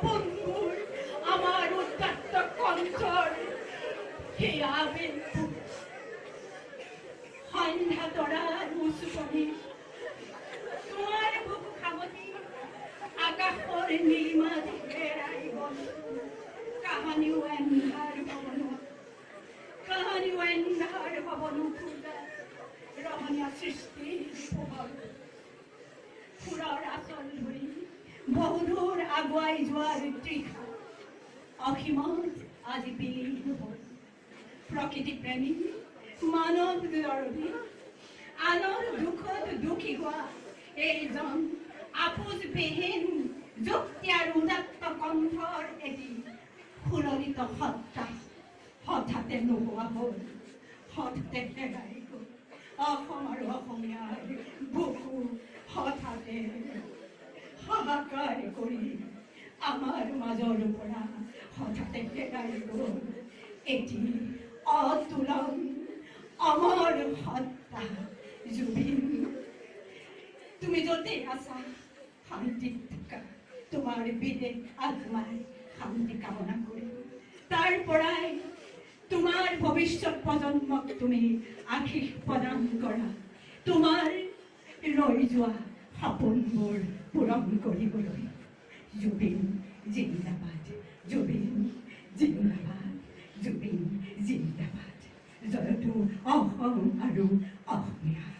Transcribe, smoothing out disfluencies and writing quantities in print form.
সপোনবোৰ আমাৰ উদ্যত কণ্ঠৰ সেই আবেগ সন্ধ্যা তৰাৰ উচুপনি তোমাৰ বুকু খাৱতি আকাশৰ নীলিমা হেৰাই গ'ল কাহানিও এন্ধাৰ ভৱনো ফুলা ৰহণীয়া সৃষ্টিৰ পোহৰ ফুলৰ আচল ধৰি বহুদূৰ আগুৱাই যোৱাৰ তৃষা অসীমত আজি বিলীন হ'ল প্ৰকৃতি প্ৰেমী মানৱ দৰদী আনৰ দুখত দুখী হোৱা এইজন আপোচবিহীন যুক্তি আৰু উদাত্ত কণ্ঠৰ এটি সুললিত সত্তা হঠাতে নোহোৱা হ'ল হঠাতে হেৰাই গ'ল অসম আৰু অসমীয়াৰ বুকু হঠাতে হাহাকাৰ কৰি আমাৰ মাজৰ পৰা হঠাতে হেৰাই গ'ল এটি অতুলন অমৰ সত্তা জুবিন তুমি য'তে আছা শান্তিত থাকা তোমাৰ বিদেশ আত্মাই শান্তি কামনা কৰি তাৰ পৰাই তোমাৰ ভৱিষ্যত প্ৰজন্মক তুমি আশীষ প্ৰদান কৰা তোমাৰ ৰৈ যোৱা সপোনবোৰ পূৰণ কৰিবলৈ জুবিন জিন্দাবাদ জুবিন জিন্দাবাদ জুবিন জিন্দাবাদ জয়তো অসম আৰু অসমীয়া